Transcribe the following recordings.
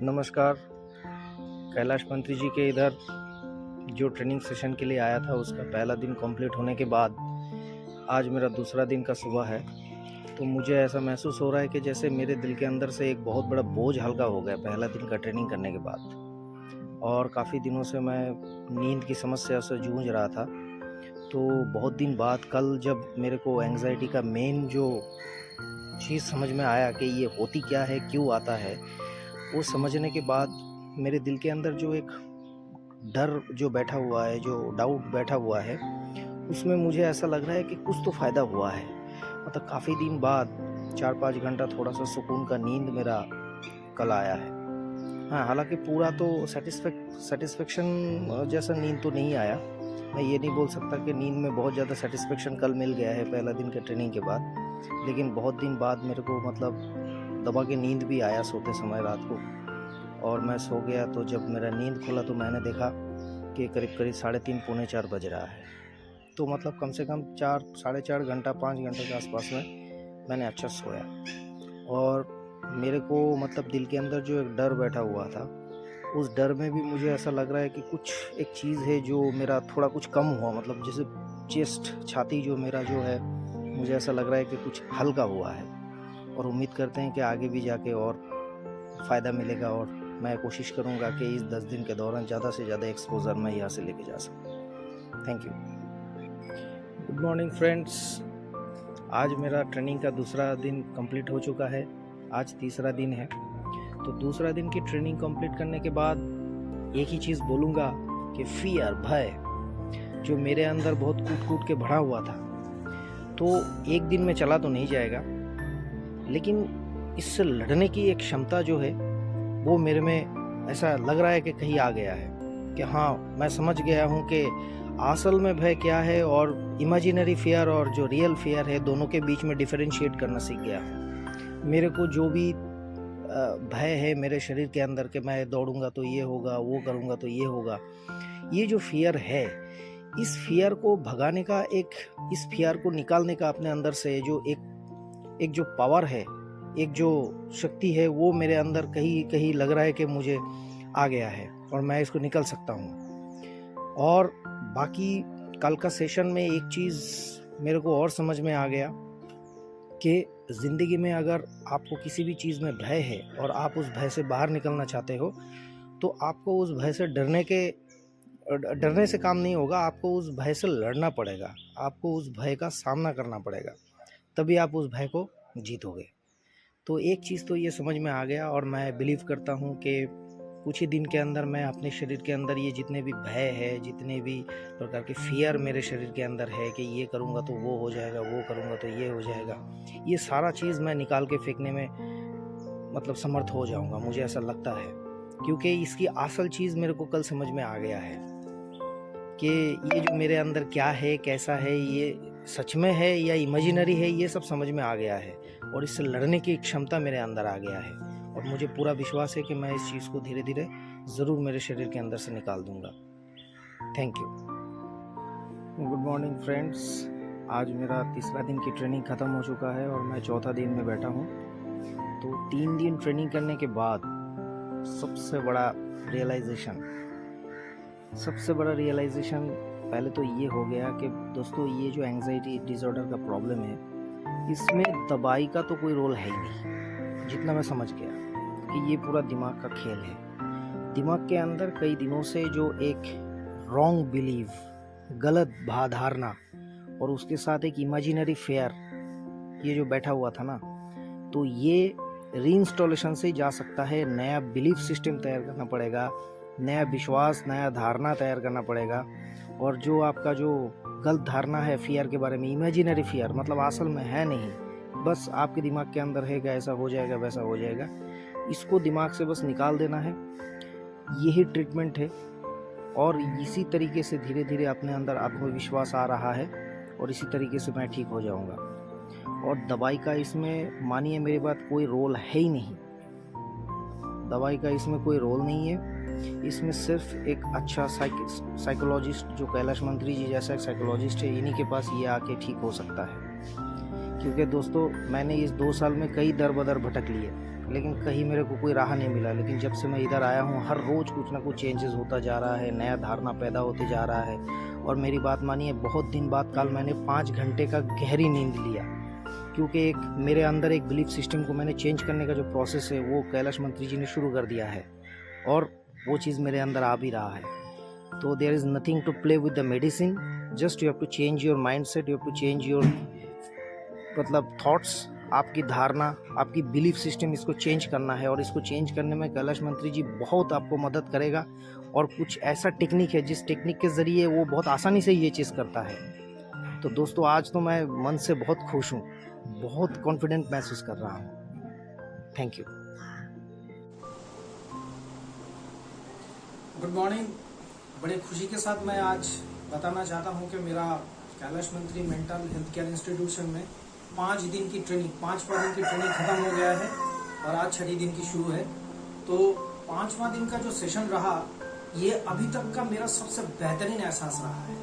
नमस्कार। कैलाश मंत्री जी के इधर जो ट्रेनिंग सेशन के लिए आया था उसका पहला दिन कंप्लीट होने के बाद आज मेरा दूसरा दिन का सुबह है। तो मुझे ऐसा महसूस हो रहा है कि जैसे मेरे दिल के अंदर से एक बहुत बड़ा बोझ हल्का हो गया पहला दिन का ट्रेनिंग करने के बाद। और काफ़ी दिनों से मैं नींद की समस्या से जूझ रहा था। तो बहुत दिन बाद कल जब मेरे को एंग्जाइटी का मेन जो चीज़ समझ में आया कि ये होती क्या है, क्यों आता है, वो समझने के बाद मेरे दिल के अंदर जो एक डर जो बैठा हुआ है, जो डाउट बैठा हुआ है, उसमें मुझे ऐसा लग रहा है कि कुछ तो फ़ायदा हुआ है। मतलब काफ़ी दिन बाद 4-5 घंटा थोड़ा-सा सुकून का नींद मेरा कल आया है। हाँ, हालाँकि पूरा तो सैटिस्फैक्शन जैसा नींद तो नहीं आया। मैं ये नहीं बोल सकता कि नींद में बहुत ज़्यादा सैटिस्फैक्शन कल मिल गया है पहला दिन के ट्रेनिंग के बाद। लेकिन बहुत दिन बाद मेरे को मतलब दबा के नींद भी आया सोते समय रात को। और मैं सो गया तो जब मेरा नींद खुला तो मैंने देखा कि करीब 3:30 पौने 4 बज रहा है। तो मतलब कम से कम 4 साढ़े 4 घंटा 5 घंटे के आसपास में मैंने अच्छा सोया। और मेरे को मतलब दिल के अंदर जो एक डर बैठा हुआ था, उस डर में भी मुझे ऐसा लग रहा है कि कुछ एक चीज़ है जो मेरा थोड़ा कुछ कम हुआ। मतलब जैसे चेस्ट, छाती जो मेरा जो है, मुझे ऐसा लग रहा है कि कुछ हल्का हुआ है। और उम्मीद करते हैं कि आगे भी जाके और फ़ायदा मिलेगा। और मैं कोशिश करूंगा कि इस 10 दिन के दौरान ज़्यादा से ज़्यादा एक्सपोजर मैं यहाँ से लेके जा सकूँ। Thank you. Good morning friends. आज मेरा ट्रेनिंग का दूसरा दिन कंप्लीट हो चुका है। आज तीसरा दिन है। तो दूसरा दिन की ट्रेनिंग कंप्लीट करने के बाद एक ही चीज़ बोलूँगा कि फियर, भय जो मेरे अंदर बहुत कूट कूट के भरा हुआ था, तो एक दिन में चला तो नहीं जाएगा, लेकिन इससे लड़ने की एक क्षमता जो है वो मेरे में ऐसा लग रहा है कि कहीं आ गया है। कि हाँ, मैं समझ गया हूँ कि असल में भय क्या है और इमेजिनरी फियर और जो रियल फियर है, दोनों के बीच में डिफरेंशिएट करना सीख गया हूँ। मेरे को जो भी भय है मेरे शरीर के अंदर कि मैं दौड़ूंगा तो ये होगा, वो करूँगा तो ये होगा, ये जो फियर है, इस फियर को भगाने का, इस फियर को निकालने का अपने अंदर से जो एक जो पावर है, एक जो शक्ति है, वो मेरे अंदर कहीं कहीं लग रहा है कि मुझे आ गया है और मैं इसको निकल सकता हूँ। और बाकी कल का सेशन में एक चीज़ मेरे को और समझ में आ गया कि ज़िंदगी में अगर आपको किसी भी चीज़ में भय है और आप उस भय से बाहर निकलना चाहते हो, तो आपको उस भय से डरने से काम नहीं होगा। आपको उस भय से लड़ना पड़ेगा, आपको उस भय का सामना करना पड़ेगा, तभी आप उस भय को जीतोगे। तो एक चीज़ तो ये समझ में आ गया और मैं बिलीव करता हूँ कि कुछ ही दिन के अंदर मैं अपने शरीर के अंदर ये जितने भी भय है, जितने भी प्रकार के फियर मेरे शरीर के अंदर है कि ये करूँगा तो वो हो जाएगा, वो करूँगा तो ये हो जाएगा, ये सारा चीज़ मैं निकाल के फेंकने में मतलब समर्थ हो जाऊँगा, मुझे ऐसा लगता है। क्योंकि इसकी असल चीज़ मेरे को कल समझ में आ गया है कि ये जो मेरे अंदर क्या है, कैसा है, ये सच में है या इमेजिनरी है, ये सब समझ में आ गया है। और इससे लड़ने की क्षमता मेरे अंदर आ गया है और मुझे पूरा विश्वास है कि मैं इस चीज़ को धीरे धीरे ज़रूर मेरे शरीर के अंदर से निकाल दूंगा। Thank you. Good morning friends. आज मेरा तीसरा दिन की ट्रेनिंग ख़त्म हो चुका है और मैं चौथा दिन में बैठा हूँ। तो 3 दिन ट्रेनिंग करने के बाद सबसे बड़ा रियलाइजेशन पहले तो ये हो गया कि दोस्तों, ये जो एंग्जाइटी डिसऑर्डर का प्रॉब्लम है, इसमें दवाई का तो कोई रोल है ही नहीं। जितना मैं समझ गया कि ये पूरा दिमाग का खेल है। दिमाग के अंदर कई दिनों से जो एक रॉन्ग बिलीव, गलत धारणा और उसके साथ एक इमेजिनरी फेयर, ये जो बैठा हुआ था ना, तो ये रीइंस्टॉलेशन से जा सकता है। नया बिलीफ सिस्टम तैयार करना पड़ेगा, नया विश्वास, नया धारणा तैयार करना पड़ेगा। और जो आपका जो गलत धारणा है फियर के बारे में, इमेजिनरी फियर, मतलब असल में है नहीं, बस आपके दिमाग के अंदर है कि ऐसा हो जाएगा, वैसा हो जाएगा, इसको दिमाग से बस निकाल देना है। यही ट्रीटमेंट है। और इसी तरीके से धीरे धीरे अपने अंदर आत्मविश्वास आ रहा है और इसी तरीके से मैं ठीक हो जाऊंगा। और दवाई का इसमें, मानिए मेरी बात, कोई रोल है ही नहीं। दवाई का इसमें कोई रोल नहीं है। इसमें सिर्फ एक अच्छा साइकोलॉजिस्ट, जो कैलाश मंत्री जी जैसा एक साइकोलॉजिस्ट है, इन्हीं के पास ये आके ठीक हो सकता है। क्योंकि दोस्तों मैंने इस 2 साल में कई दर बदर भटक लिए, लेकिन कहीं मेरे को कोई राह नहीं मिला। लेकिन जब से मैं इधर आया हूँ, हर रोज़ कुछ ना कुछ चेंजेस होता जा रहा है, नया धारणा पैदा होते जा रहा है। और मेरी बात मानिए, बहुत दिन बाद कल मैंने 5 घंटे का गहरी नींद लिया, क्योंकि एक मेरे अंदर एक बिलीफ सिस्टम को मैंने चेंज करने का जो प्रोसेस है वो कैलाश मंत्री जी ने शुरू कर दिया है, और वो चीज़ मेरे अंदर आ भी रहा है। तो there is nothing to play with the medicine, just you have to change your mind set, you have to change your मतलब थॉट्स, आपकी धारणा, आपकी बिलीफ सिस्टम, इसको चेंज करना है। और इसको चेंज करने में कैलाश मंत्री जी बहुत आपको मदद करेगा। और कुछ ऐसा टेक्निक है जिस टेक्निक के ज़रिए वो बहुत आसानी से ये चीज़ करता है। तो दोस्तों आज तो मैं मन से बहुत खुश हूँ, बहुत कॉन्फिडेंट महसूस कर रहा हूँ। Thank you. Good morning. बड़ी खुशी के साथ मैं आज बताना चाहता हूँ कि मेरा कैलाश मंत्री मेंटल हेल्थ केयर इंस्टीट्यूशन में 5 दिन की ट्रेनिंग, 5वां दिन की ट्रेनिंग खत्म हो गया है और आज 6वीं दिन की शुरू है। तो 5वां दिन का जो सेशन रहा, ये अभी तक का मेरा सबसे बेहतरीन एहसास रहा है।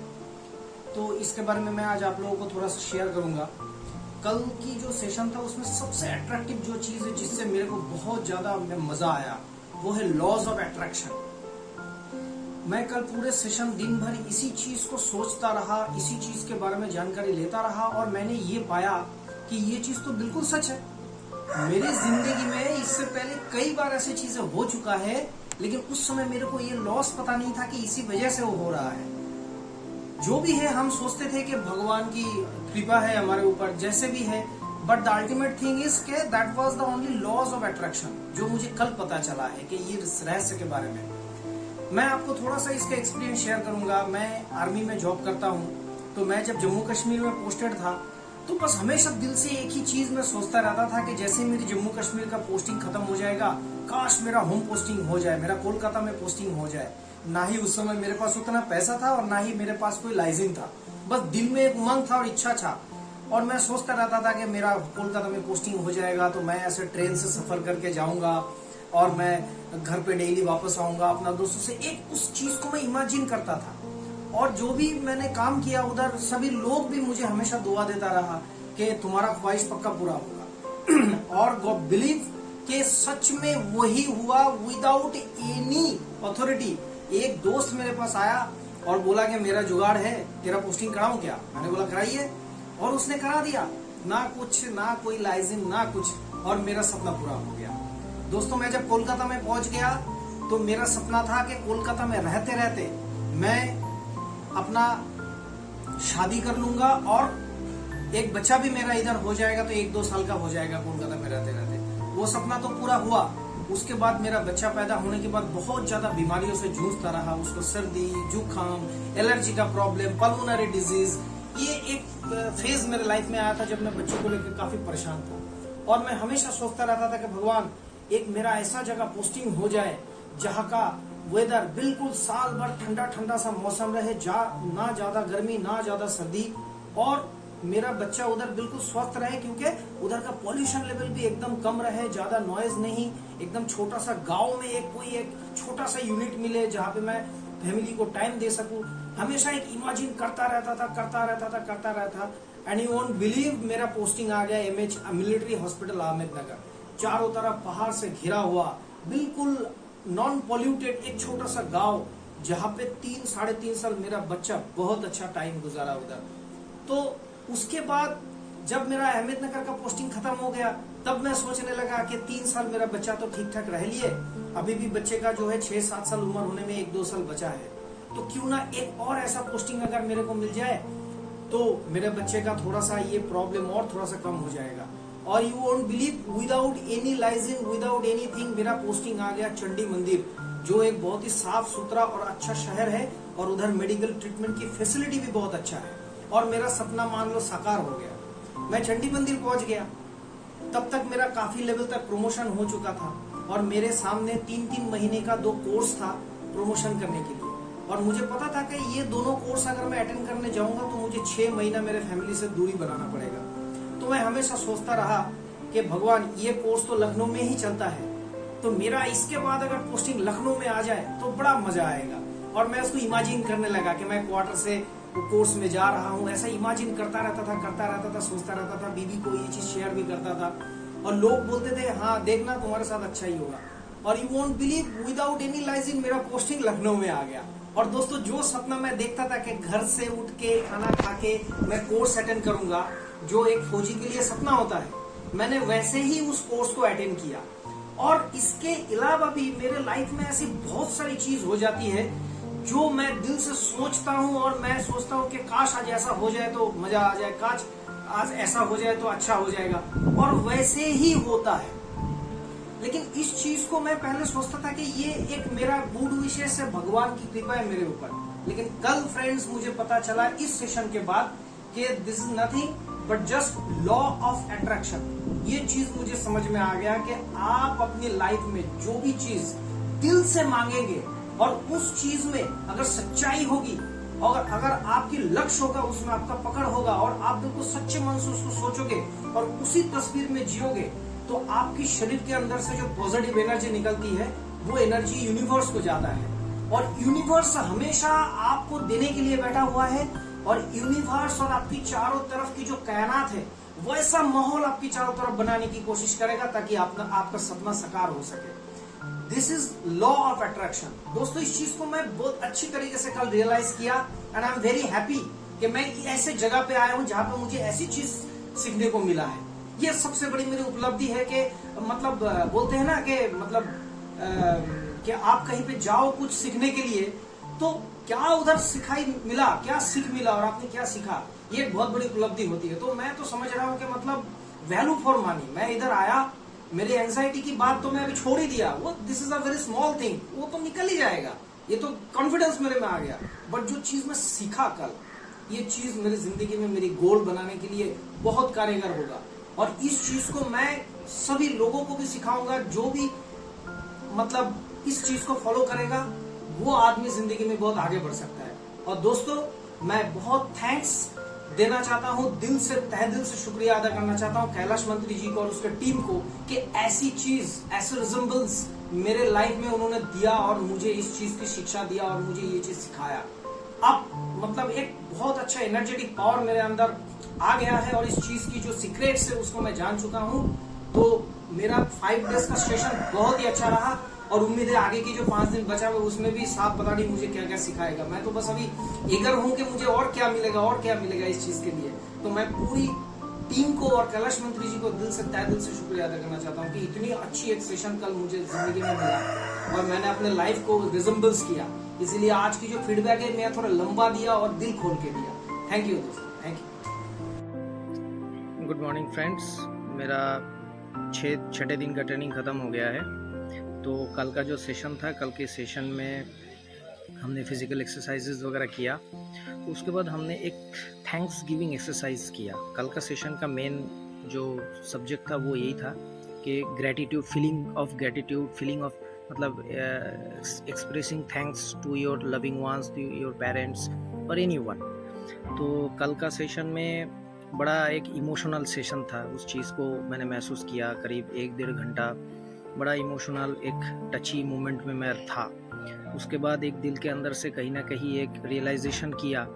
तो इसके बारे में मैं आज आप लोगों को थोड़ा सा शेयर करूंगा। कल की जो सेशन था उसमें सबसे अट्रैक्टिव जो चीज है जिससे मेरे को बहुत ज्यादा मजा आया, वो है लॉज ऑफ अट्रैक्शन। मैं कल पूरे सेशन दिन भर इसी चीज को सोचता रहा, इसी चीज के बारे में जानकारी लेता रहा, और मैंने ये पाया कि ये चीज तो बिल्कुल सच है। मेरी जिंदगी में इससे पहले कई बार ऐसी चीजें हो चुका है, लेकिन उस समय मेरे को ये लॉस पता नहीं था कि इसी वजह से वो हो रहा है। जो भी है, हम सोचते थे कि भगवान की कृपा है हमारे ऊपर, जैसे भी है, but the ultimate thing is के that was the only lodge of attraction, जो मुझे कल पता चला है कि ये रहस्य के बारे में। मैं आपको थोड़ा सा इसका एक्सपीरियंस शेयर करूंगा। मैं आर्मी में जॉब करता हूं, तो मैं जब जम्मू कश्मीर में पोस्टेड था, तो बस हमेशा दिल से एक ही चीज मैं सोचता रहता था कि जैसे मेरी जम्मू कश्मीर का पोस्टिंग खत्म हो जाएगा, काश मेरा होम पोस्टिंग हो जाए, मेरा कोलकाता में पोस्टिंग हो जाए। ना ही उस समय मेरे पास उतना पैसा था और ना ही मेरे पास कोई लाइसेंस था, बस दिल में एक उमंग था और इच्छा था। और मैं सोचता रहता था कि मेरा कोलकाता में पोस्टिंग हो जाएगा तो मैं ऐसे ट्रेन से सफर करके जाऊंगा और मैं घर पे डेली वापस आऊंगा अपना दोस्तों से। एक उस चीज को मैं इमेजिन करता था, और जो भी मैंने काम किया उधर सभी लोग भी मुझे हमेशा दुआ देता रहा कि तुम्हारा ख्वाहिश पक्का पूरा होगा। और बिलीव के सच में वही हुआ, विदाउट एनी अथॉरिटी। एक दोस्त मेरे पास आया और बोला कि मेरा जुगाड़ है, तेरा पोस्टिंग कराऊं क्या? मैंने बोला कराइए, और उसने करा दिया। ना कुछ, ना कोई लाइसेंस, ना कुछ, और मेरा सपना पूरा हो गया। दोस्तों मैं जब कोलकाता में पहुंच गया तो मेरा सपना था कि कोलकाता में रहते रहते मैं अपना शादी कर लूंगा और एक बच्चा भी मेरा इधर हो जाएगा, तो 1-2 साल का हो जाएगा कोलकाता में रहते रहते। वो सपना तो पूरा हुआ। उसके बाद मेरा बच्चा पैदा होने के बाद बहुत ज्यादा बीमारियों से जूझता रहा। उसको सर्दी, जुकाम, एलर्जी का प्रॉब्लम, पल्मोनरी डिजीज, ये एक फेज मेरे लाइफ में आया था जब मैं बच्चे को लेकर काफी परेशान था। और मैं हमेशा सोचता रहता था कि भगवान, एक मेरा ऐसा जगह पोस्टिंग हो जाए जहाँ का वेदर बिल्कुल साल भर ठंडा ठंडा सा मौसम रहे, ना ज्यादा गर्मी ना ज्यादा सर्दी, और मेरा बच्चा उधर बिल्कुल स्वस्थ रहे, क्योंकि उधर का पॉल्यूशन लेवल भी एकदम कम रहे, ज्यादा नॉइज नहीं, एकदम छोटा सा गांव में एक छोटा सा यूनिट मिले जहाँ पे मैं फैमिली को टाइम दे सकूं। हमेशा एक इमेजिन करता रहता। एंड यू वोंट बिलीव, मेरा पोस्टिंग आ गया MH मिलिट्री हॉस्पिटल अहमदनगर। चारों तरफ पहाड़ से घिरा हुआ, बिल्कुल नॉन पॉल्यूटेड एक छोटा सा गांव, जहाँ पे 3-3.5 साल मेरा बच्चा बहुत अच्छा टाइम गुजारा उधर। तो उसके बाद जब मेरा अहमदनगर का पोस्टिंग खत्म हो गया, तब मैं सोचने लगा कि 3 साल मेरा बच्चा तो ठीक ठाक रह लिए, अभी भी बच्चे का जो है 6-7 साल उम्र होने में 1-2 साल बचा है, तो क्यों ना एक और ऐसा पोस्टिंग अगर मेरे को मिल जाए तो मेरे बच्चे का थोड़ा सा ये प्रॉब्लम और थोड़ा सा कम हो जाएगा। और you won't believe, without any licence, without anything, मेरा पोस्टिंग आ गया चंडी मंदिर, जो एक बहुत ही साफ सुथरा और अच्छा शहर है, और उधर मेडिकल ट्रीटमेंट की फैसिलिटी भी बहुत अच्छा है। और मेरा सपना मान लो साकार हो गया। मैं चंडी मंदिर पहुंच गया, तब तक मेरा काफी लेवल तक प्रमोशन हो चुका था, और मेरे सामने 3-3 महीने का 2 कोर्स था प्रमोशन करने के लिए। और मुझे पता था कि ये दोनों कोर्स अगर मैं अटेंड करने जाऊंगा तो मुझे 6 महीना मेरे फैमिली से दूरी बनाना पड़ेगा। तो मैं हमेशा सोचता रहा कि भगवान, ये कोर्स तो लखनऊ में ही चलता है, तो मेरा इसके बाद अगर पोस्टिंग लखनऊ में आ जाए तो बड़ा मजा आएगा। और मैं उसको इमेजिन करने लगा कि मैं क्वार्टर से वो कोर्स में जा रहा हूँ, ऐसा इमेजिन करता रहता था, सोचता रहता था, बीवी को ये चीज शेयर भी करता था और लोग बोलते थे हाँ देखना तुम्हारे साथ अच्छा ही होगा। और you won't believe, without any liaising मेरा पोस्टिंग लखनऊ में आ गया। और दोस्तों जो सपना मैं देखता था कि घर से उठ के खाना खा के मैं कोर्स अटेंड करूंगा, जो एक फौजी के लिए सपना होता है, मैंने वैसे ही उस कोर्स को अटेंड किया। और इसके अलावा भी मेरे लाइफ में ऐसी बहुत सारी चीज हो जाती है जो मैं दिल से सोचता हूँ और मैं सोचता हूँ कि काश आज ऐसा हो जाए तो मजा आ जाए, काश आज ऐसा हो जाए तो अच्छा हो जाएगा, और वैसे ही होता है। लेकिन इस चीज को मैं पहले सोचता था कि ये एक मेरा गुड विशेष है, भगवान की कृपा है मेरे ऊपर। लेकिन कल फ्रेंड्स मुझे पता चला इस सेशन के बाद कि this is nothing but just law of attraction. ये चीज मुझे समझ में आ गया कि आप अपनी लाइफ में जो भी चीज दिल से मांगेंगे और उस चीज में अगर सच्चाई होगी और अगर आपकी लक्ष्य होगा, उसमें आपका पकड़ होगा और आप बिल्कुल सच्चे मन से उसको सोचोगे और उसी तस्वीर में जियोगे, तो आपकी शरीर के अंदर से जो पॉजिटिव एनर्जी निकलती है वो एनर्जी यूनिवर्स को जाता है। और यूनिवर्स हमेशा आपको देने के लिए बैठा हुआ है और यूनिवर्स और आपकी चारों तरफ की जो कायनात है वैसा माहौल आपकी चारों तरफ बनाने की कोशिश करेगा ताकि आपका सपना साकार हो सके। This is law of attraction. दोस्तों इस चीज को मैं बहुत अच्छी तरीके से कल रियलाइज किया and I am very happy कि मैं ऐसे जगह पे आया हूं जहां पे मुझे ऐसी चीज सीखने को मिला है। ये सबसे बड़ी मेरी उपलब्धि है कि मतलब बोलते हैं ना कि मतलब कि आप कहीं पे जाओ कुछ सीखने के लिए तो क्या उधर सिखाई मिला, क्या सीख मिला और आपने क्या सीखा, ये एक बहुत बड़ी उपलब्धि होती है। तो मैं तो समझ रहा हूँ कि मतलब वैल्यू फॉर मनी, मैं इधर आया, मेरी एंजाइटी की बात तो मैं अभी छोड़ ही दिया, वो this is a very small thing, वो तो निकल ही जाएगा, ये तो कॉन्फिडेंस मेरे में आ गया। बट जो चीज मैं सीखा कल, ये चीज मेरी जिंदगी में मेरी गोल बनाने के लिए बहुत कारगर होगा और इस चीज को मैं सभी लोगों को भी सिखाऊंगा। जो भी मतलब इस चीज को फॉलो करेगा वो आदमी जिंदगी में बहुत आगे बढ़ सकता है। और दोस्तों मैं बहुत थैंक्स देना चाहता हूं, दिल से तहे दिल से शुक्रिया अदा करना चाहता हूं कैलाश मंत्री जी को और उसके टीम को कि ऐसी चीज, ऐसे रिजम्बल्स मेरे लाइफ में उन्होंने दिया और मुझे इस चीज की शिक्षा दिया और मुझे ये चीज सिखाया। अब मतलब एक बहुत अच्छा एनर्जेटिक पावर मेरे अंदर आ गया है और इस चीज की जो सीक्रेट्स है उसको मैं जान चुका हूं। तो मेरा 5 डेज का सेशन बहुत ही अच्छा रहा और उम्मीद है आगे की जो 5 दिन बचा हुआ उसमें भी साफ पता नहीं मुझे क्या क्या सिखाएगा। मैं तो बस अभी ईगर हूं कि मुझे और क्या मिलेगा इस चीज के लिए। तो मैं पूरी टीम को और कैलाश मंत्री जी को दिल से तहे दिल से शुक्रिया अदा करना चाहता हूँ कि इतनी अच्छी एक सेशन कल मुझे जिंदगी में मिला और मैंने अपने लाइफ को रिजम्बल्स किया। इसीलिए आज की जो फीडबैक है मैं थोड़ा लंबा दिया और दिल खोल के दिया। थैंक यू दोस्तों, thank you. Good morning friends, मेरा छठे दिन का ट्रेनिंग ख़त्म हो गया है। तो कल का जो सेशन था, कल के सेशन में हमने फिज़िकल एक्सरसाइजेज वगैरह किया। उसके बाद हमने एक थैंक्स गिविंग एक्सरसाइज किया। कल का सेशन का मेन जो सब्जेक्ट था वो यही था कि ग्रैटिट्यूड, फीलिंग ऑफ मतलब expressing thanks to your loving ones, to your parents और एनीवन। तो कल का सेशन में बड़ा एक इमोशनल सेशन था, उस चीज़ को मैंने महसूस किया। करीब 1-1.5 घंटा बड़ा इमोशनल एक टची मोमेंट में मैं था। उसके बाद एक दिल के अंदर से कहीं ना कहीं एक रियलाइजेशन किया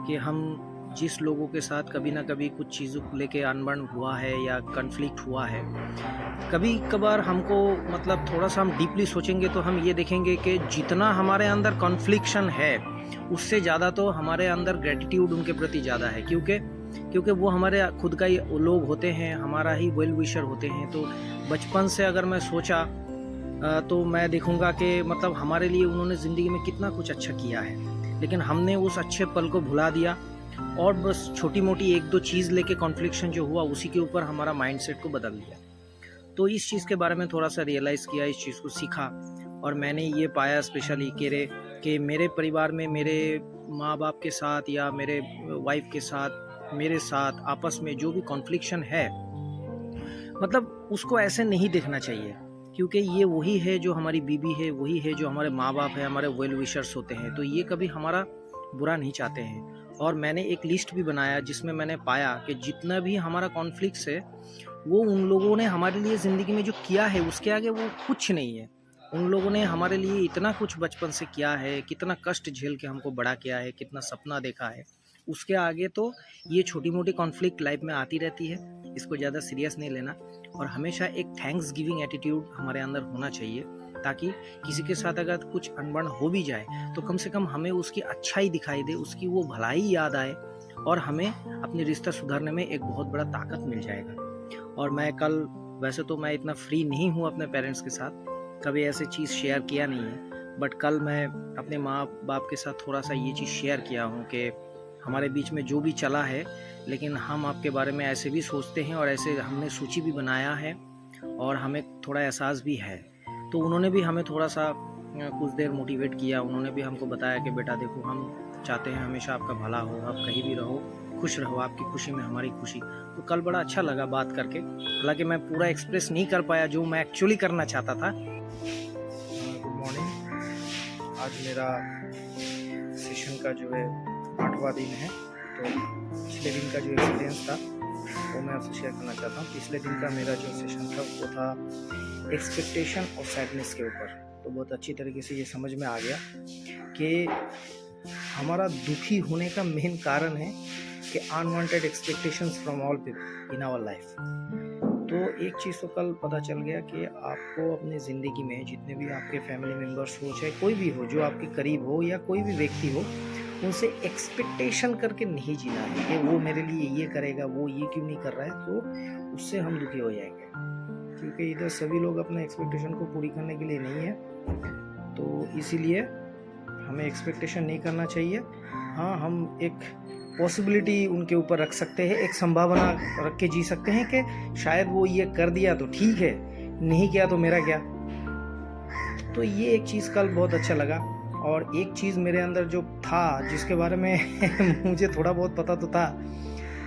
कि हम जिस लोगों के साथ कभी ना कभी कुछ चीज़ों को लेके अनबन हुआ है या कन्फ्लिक्ट हुआ है, कभी कभार हमको मतलब थोड़ा सा हम डीपली सोचेंगे तो हम ये देखेंगे कि जितना हमारे अंदर कॉन्फ्लिक्शन है उससे ज़्यादा तो हमारे अंदर ग्रेटिट्यूड उनके प्रति ज़्यादा है, क्योंकि वो हमारे खुद का ही लोग होते हैं, हमारा ही वेल विशर होते हैं। तो बचपन से अगर मैं सोचा तो मैं देखूंगा कि मतलब हमारे लिए उन्होंने ज़िंदगी में कितना कुछ अच्छा किया है, लेकिन हमने उस अच्छे पल को भुला दिया और बस छोटी मोटी 1-2 चीज़ लेके कॉन्फ्लिक्शन जो हुआ उसी के ऊपर हमारा माइंडसेट को बदल दिया। तो इस चीज़ के बारे में थोड़ा सा रियलाइज़ किया, इस चीज़ को सीखा और मैंने ये पाया स्पेशली कि मेरे परिवार में मेरे माँ बाप के साथ या मेरे वाइफ के साथ, मेरे साथ आपस में जो भी कॉन्फ्लिक्शन है, मतलब उसको ऐसे नहीं देखना चाहिए, क्योंकि ये वही है जो हमारी बीवी है, वही है जो हमारे माँ बाप है, हमारे वेल विशर्स होते हैं। तो ये कभी हमारा बुरा नहीं चाहते हैं। और मैंने एक लिस्ट भी बनाया जिसमें मैंने पाया कि जितना भी हमारा कॉन्फ्लिक्ट्स है वो उन लोगों ने हमारे लिए ज़िंदगी में जो किया है उसके आगे वो कुछ नहीं है। उन लोगों ने हमारे लिए इतना कुछ बचपन से किया है, कितना कष्ट झेल के हमको बड़ा किया है, कितना सपना देखा है, उसके आगे तो ये छोटी मोटी कॉन्फ्लिक्ट लाइफ में आती रहती है, इसको ज़्यादा सीरियस नहीं लेना और हमेशा एक थैंक्स गिविंग एटीट्यूड हमारे अंदर होना चाहिए, ताकि किसी के साथ अगर कुछ अनबन हो भी जाए तो कम से कम हमें उसकी अच्छाई दिखाई दे, उसकी वो भलाई याद आए और हमें अपने रिश्ता सुधारने में एक बहुत बड़ा ताकत मिल जाएगा। और मैं कल, वैसे तो मैं इतना फ्री नहीं हूँ अपने पेरेंट्स के साथ, कभी ऐसे चीज़ शेयर किया नहीं है, बट कल मैं अपने माँ बाप के साथ थोड़ा सा ये चीज़ शेयर किया हूँ कि हमारे बीच में जो भी चला है, लेकिन हम आपके बारे में ऐसे भी सोचते हैं और ऐसे हमने सूची भी बनाया है और हमें थोड़ा एहसास भी है। तो उन्होंने भी हमें थोड़ा सा कुछ देर मोटिवेट किया, उन्होंने भी हमको बताया कि बेटा देखो, हम चाहते हैं हमेशा आपका भला हो, आप कहीं भी रहो खुश रहो, आपकी खुशी में हमारी खुशी। तो कल बड़ा अच्छा लगा बात करके, हालांकि मैं पूरा एक्सप्रेस नहीं कर पाया जो मैं एक्चुअली करना चाहता था। गुड मॉर्निंग, आज मेरा सेशन का जो है 8वां दिन है। तो पिछले दिन का जो एक्सपीरियंस था वो मैं आपसे शेयर करना चाहता हूँ। पिछले दिन का मेरा जो सेशन था वो था एक्सपेक्टेशन और सैडनेस के ऊपर। तो बहुत अच्छी तरीके से ये समझ में आ गया कि हमारा दुखी होने का मेन कारण है कि unwanted expectations from all people in our life. तो एक चीज़ तो कल पता चल गया कि आपको अपनी ज़िंदगी में जितने भी आपके फैमिली मेम्बर्स हो, चाहे कोई भी हो जो आपके करीब हो या कोई भी व्यक्ति हो, उनसे एक्सपेक्टेशन करके नहीं जीना है कि वो मेरे लिए ये करेगा, वो ये क्यों नहीं कर रहा है, तो उससे हम दुखी हो जाएंगे। क्योंकि इधर सभी लोग अपने एक्सपेक्टेशन को पूरी करने के लिए नहीं है, तो इसीलिए हमें एक्सपेक्टेशन नहीं करना चाहिए। हाँ, हम एक पॉसिबिलिटी उनके ऊपर रख सकते हैं, एक संभावना रख के जी सकते हैं कि शायद वो ये कर दिया तो ठीक है, नहीं किया तो मेरा क्या। तो ये एक चीज़ कल बहुत अच्छा लगा। और एक चीज़ मेरे अंदर जो था, जिसके बारे में मुझे थोड़ा बहुत पता तो था,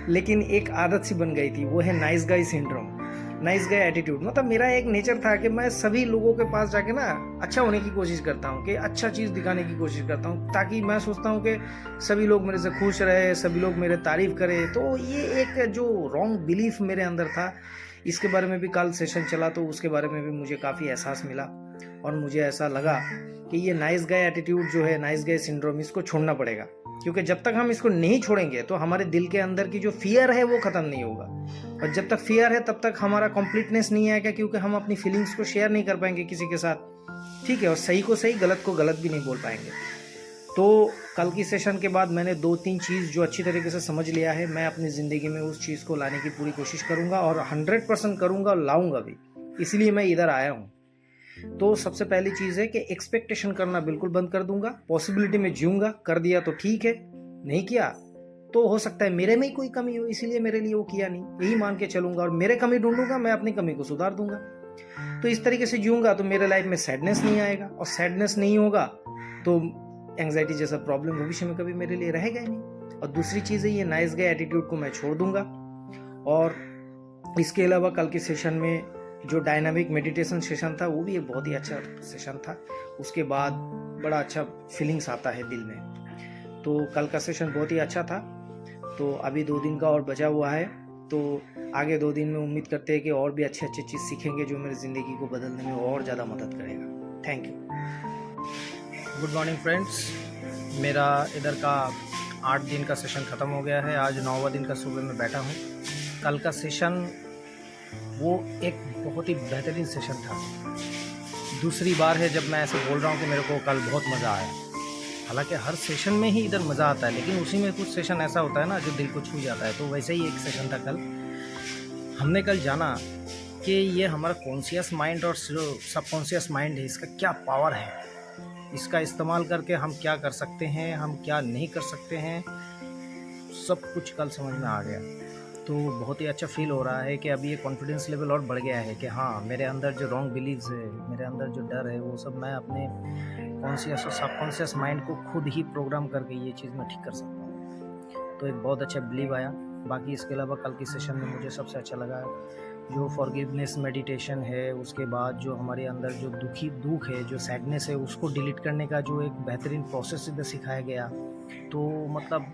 लेकिन एक आदत सी बन गई थी, वो है nice guy syndrome, nice guy attitude. मतलब मेरा एक नेचर था कि मैं सभी लोगों के पास जाके ना अच्छा होने की कोशिश करता हूँ, कि अच्छा चीज़ दिखाने की कोशिश करता हूँ, ताकि मैं सोचता हूँ कि सभी लोग मेरे से खुश रहे, सभी लोग मेरे तारीफ़ करें। तो ये एक जो रॉन्ग बिलीफ मेरे अंदर था, इसके बारे में भी कल सेशन चला तो उसके बारे में भी मुझे काफ़ी एहसास मिला और मुझे ऐसा लगा कि ये नाइस गाय एटीट्यूड जो है, नाइस गाय सिंड्रोम, इसको छोड़ना पड़ेगा। क्योंकि जब तक हम इसको नहीं छोड़ेंगे तो हमारे दिल के अंदर की जो फियर है वो ख़त्म नहीं होगा, और जब तक फियर है तब तक हमारा कंप्लीटनेस नहीं आएगा, क्योंकि हम अपनी फीलिंग्स को शेयर नहीं कर पाएंगे किसी के साथ, ठीक है, और सही को सही, गलत को गलत भी नहीं बोल पाएंगे। तो कल की सेशन के बाद मैंने 2-3 चीज़ जो अच्छी तरीके से समझ लिया है, मैं अपनी ज़िंदगी में उस चीज़ को लाने की पूरी कोशिश करूँगा और 100% करूँगा और लाऊंगा भी, इसलिए मैं इधर आया हूँ। तो सबसे पहली चीज़ है कि एक्सपेक्टेशन करना बिल्कुल बंद कर दूंगा, पॉसिबिलिटी में जीऊँगा, कर दिया तो ठीक है, नहीं किया तो हो सकता है मेरे में ही कोई कमी हो, इसीलिए मेरे लिए वो किया नहीं, यही मान के चलूंगा और मेरे कमी ढूंढूंगा, मैं अपनी कमी को सुधार दूंगा। तो इस तरीके से जीऊँगा तो मेरे लाइफ में सैडनेस नहीं आएगा, और सैडनेस नहीं होगा तो एंग्जाइटी जैसा प्रॉब्लम भविष्य में कभी मेरे लिए रहेगा ही नहीं। और दूसरी चीज़ है ये नाइस गाय एटीट्यूड को मैं छोड़ दूंगा। और इसके अलावा कल के सेशन में जो डायनामिक मेडिटेशन सेशन था वो भी एक बहुत ही अच्छा सेशन था, उसके बाद बड़ा अच्छा फीलिंग्स आता है दिल में। तो कल का सेशन बहुत ही अच्छा था। तो अभी 2 दिन का और बचा हुआ है, तो आगे 2 दिन में उम्मीद करते हैं कि और भी अच्छे अच्छे चीज़ सीखेंगे जो मेरी ज़िंदगी को बदलने में और ज़्यादा मदद करेगा। Thank you. Good morning friends, मेरा इधर का 8 दिन का सेशन ख़त्म हो गया है, आज 9वां दिन का सुबह में बैठा हूँ। कल का सेशन वो एक बहुत ही बेहतरीन सेशन था। दूसरी बार है जब मैं ऐसे बोल रहा हूँ कि मेरे को कल बहुत मज़ा आया। हालांकि हर सेशन में ही इधर मज़ा आता है, लेकिन उसी में कुछ सेशन ऐसा होता है ना जो दिल को छू जाता है। तो वैसे ही एक सेशन था कल। हमने कल जाना कि ये हमारा कॉन्शियस माइंड और सबकॉन्शियस माइंड है, इसका क्या पावर है, इसका इस्तेमाल करके हम क्या कर सकते हैं, हम क्या नहीं कर सकते हैं, सब कुछ कल समझ में आ गया। तो बहुत ही अच्छा फील हो रहा है कि अभी ये कॉन्फिडेंस लेवल और बढ़ गया है कि हाँ, मेरे अंदर जो रॉन्ग बिलीव्स है, मेरे अंदर जो डर है, वो सब मैं अपने कॉन्शियस और सबकॉन्शियस माइंड को खुद ही प्रोग्राम करके ये चीज़ मैं ठीक कर सकता हूँ। तो एक बहुत अच्छा बिलीव आया। बाकी इसके अलावा कल की सेशन में मुझे सबसे अच्छा लगा जो फॉरगिवनेस मेडिटेशन है, उसके बाद जो हमारे अंदर जो दुख है, जो सैडनेस है, उसको डिलीट करने का जो एक बेहतरीन प्रोसेस इधर सिखाया गया। तो मतलब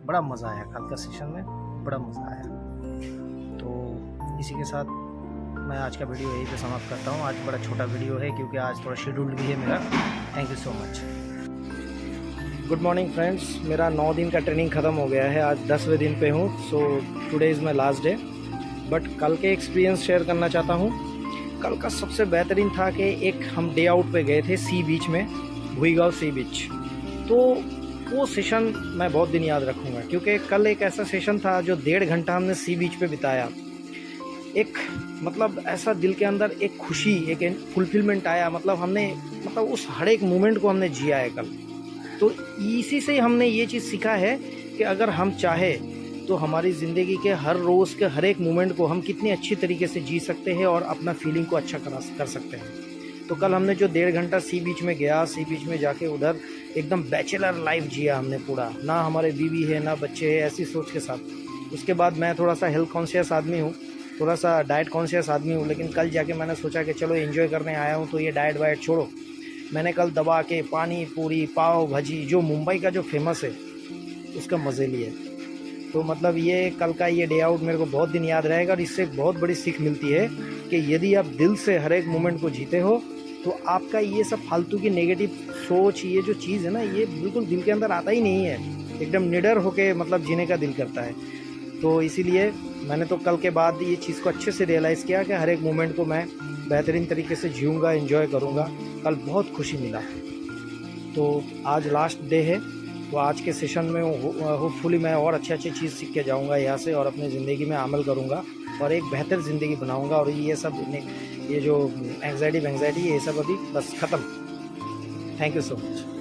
बड़ा मज़ा आया कल का सेशन में, बड़ा मज़ा आया। तो इसी के साथ मैं आज का वीडियो यहीं पे समाप्त करता हूँ। आज बड़ा छोटा वीडियो है क्योंकि आज थोड़ा शेड्यूल भी है मेरा। Thank you so much. Good morning friends, मेरा 9 दिन का ट्रेनिंग ख़त्म हो गया है। आज 10वें दिन पे हूँ। So today is my last day. But कल के एक्सपीरियंस शेयर करना चाहता हूँ। कल का सबसे बेहतरीन था कि एक हम डे आउट पे गए थे सी बीच में, भुईगांव सी बीच। तो वो सेशन मैं बहुत दिन याद रखूँगा, क्योंकि कल एक ऐसा सेशन था जो 1.5 घंटा हमने सी बीच पे बिताया। एक मतलब ऐसा दिल के अंदर एक खुशी, एक फुलफिलमेंट आया। मतलब उस हर एक मोमेंट को हमने जिया है कल। तो इसी से हमने ये चीज़ सीखा है कि अगर हम चाहें तो हमारी ज़िंदगी के हर रोज़ के हर एक मोमेंट को हम कितनी अच्छी तरीके से जी सकते हैं और अपना फीलिंग को अच्छा कर सकते हैं। तो कल हमने जो 1.5 घंटा सी बीच में गया, सी बीच में जाके उधर एकदम बैचलर लाइफ जिया हमने पूरा। ना हमारे बीवी है ना बच्चे हैं, ऐसी सोच के साथ। उसके बाद मैं थोड़ा सा हेल्थ कॉन्शियस आदमी हूँ, थोड़ा सा डाइट कॉन्शियस आदमी हूँ, लेकिन कल जाके मैंने सोचा कि चलो एंजॉय करने आया हूँ तो ये डाइट वाइट छोड़ो। मैंने कल दबा के पानी पूरी, पाव भाजी, जो मुंबई का जो फेमस है उसका मज़े लिए। तो मतलब ये कल का ये डे आउट मेरे को बहुत दिन याद रहेगा। और इससे बहुत बड़ी सीख मिलती है कि यदि आप दिल से हर एक मोमेंट को जीते हो तो आपका ये सब फालतू की नेगेटिव सोच, ये जो चीज़ है ना, ये बिल्कुल दिल के अंदर आता ही नहीं है। एकदम निडर होके मतलब जीने का दिल करता है। तो इसीलिए मैंने तो कल के बाद ये चीज़ को अच्छे से रियलाइज़ किया कि हर एक मोमेंट को मैं बेहतरीन तरीके से जीऊँगा, एंजॉय करूँगा। कल बहुत खुशी मिला। तो आज लास्ट डे है, तो आज के सेशन में होपफुली मैं और अच्छी चीज़ सीख के जाऊँगा यहाँ से और अपनी ज़िंदगी में अमल करूँगा और एक बेहतर ज़िंदगी बनाऊँगा। और ये सब ये जो एंग्जाइटी ये सब अभी बस ख़त्म। Thank you so much.